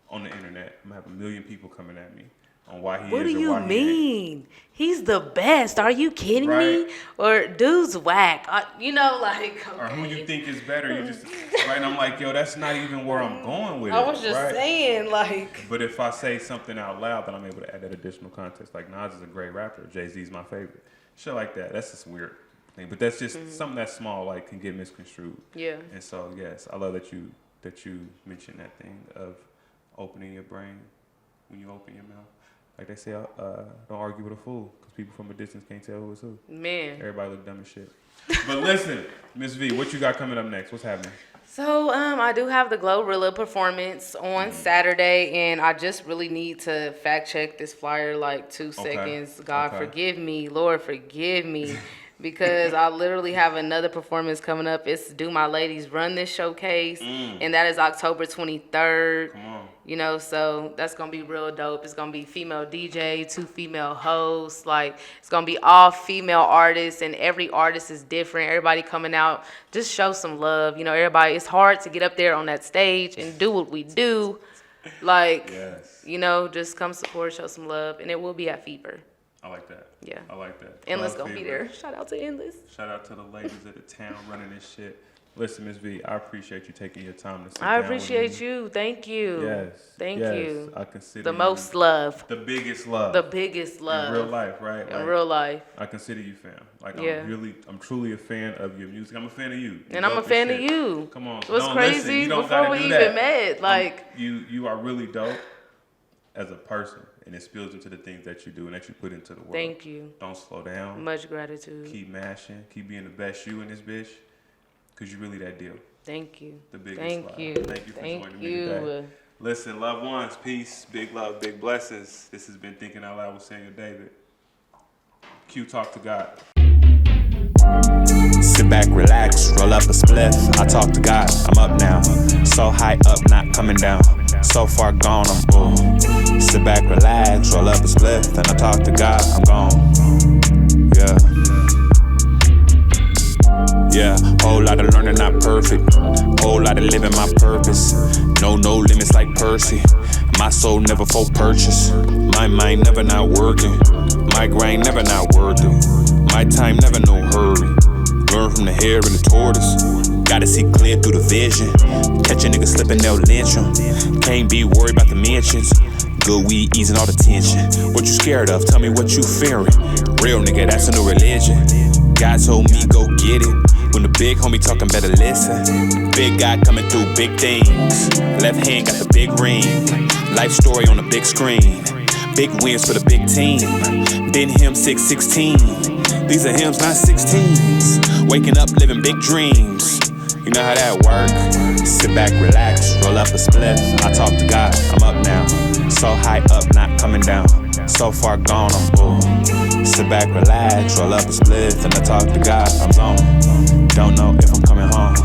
on the internet, I'm going to have 1 million people coming at me on why he what is do or you why mean? He's the best. Are you kidding me? Or dude's whack. Like, okay. Or who you think is better. You just, right? And I'm like, yo, that's not even where I'm going with it. I was just saying, like. But if I say something out loud, then I'm able to add that additional context. Like, Nas is a great rapper. Jay-Z's my favorite. Shit like that. That's just weird thing. But that's just something that's small, like, can get misconstrued. Yeah. And so, yes, I love that you mentioned that thing of opening your brain when you open your mouth. Like they say, don't argue with a fool, because people from a distance can't tell who is who. Man. Everybody look dumb as shit. But listen, Miss V, what you got coming up next? What's happening? So, I do have the Glorilla performance on Saturday, and I just really need to fact check this flyer like 2 seconds. God forgive me, Lord forgive me, because I literally have another performance coming up. It's Do My Ladies Run This Showcase, and that is October 23rd. Come on. So that's going to be real dope. It's going to be female DJ, 2 female hosts. Like, it's going to be all female artists, and every artist is different. Everybody coming out, just show some love. Everybody, it's hard to get up there on that stage and do what we do. Like, just come support, show some love, and it will be at Fever. I like that. Yeah. I like that. Endless going to be there. Shout out to Endless. Shout out to the ladies at the town running this shit. Listen, Ms. V, I appreciate you taking your time to sit down. I appreciate you. Thank you. Yes. Thank you. I consider the most love. The biggest love. The biggest love. In real life, right? In real life. I consider you fam. Like, I'm truly a fan of your music. I'm a fan of you. And I'm a fan of you. Come on. What's crazy? Before we even met, like. You are really dope as a person. And it spills into the things that you do and that you put into the world. Thank you. Don't slow down. Much gratitude. Keep mashing. Keep being the best you in this bitch. Because you're really that deal. Thank you. The biggest Thank love. you. Thank you for joining me today. Listen, loved ones, peace, big love, big blessings. This has been Thinking Out Loud with Samuel David. Q Talk to God. Sit back, relax, roll up a spliff. I talk to God, I'm up now. So high up, not coming down. So far gone, I'm ooh. Sit back, relax, roll up a spliff. Then I talk to God, I'm gone. Yeah. Yeah, whole lot of learning, not perfect. Whole lot of living my purpose. No limits like Percy. My soul never for purchase. My mind never not working. My grind never not worth it. My time never no hurry. Learn from the hare and the tortoise. Gotta see clear through the vision. Catch a nigga slipping, they'll lynch him. Can't be worried about the mentions. Good weed easing all the tension. What you scared of? Tell me what you fearing. Real nigga, that's a new religion. God told me go get it. When the big homie talking, better listen. Big guy coming through big things. Left hand got the big ring. Life story on the big screen. Big wins for the big team. Been him 616. These are hymns, not 16s. Waking up, living big dreams. You know how that work? Sit back, relax, roll up a spliff. I talk to God, I'm up now. So high up, not coming down. So far gone, I'm ooh. Sit back, relax, roll up a spliff, and I talk to God, I'm zoning. Don't know if I'm coming home.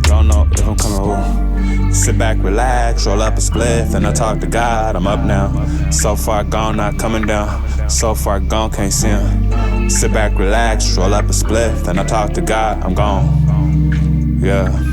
Don't know if I'm coming ooh. Sit back, relax, roll up a spliff, and I talk to God, I'm up now. So far gone, not coming down. So far gone, can't see him. Sit back, relax, roll up a spliff, and I talk to God, I'm gone. Yeah.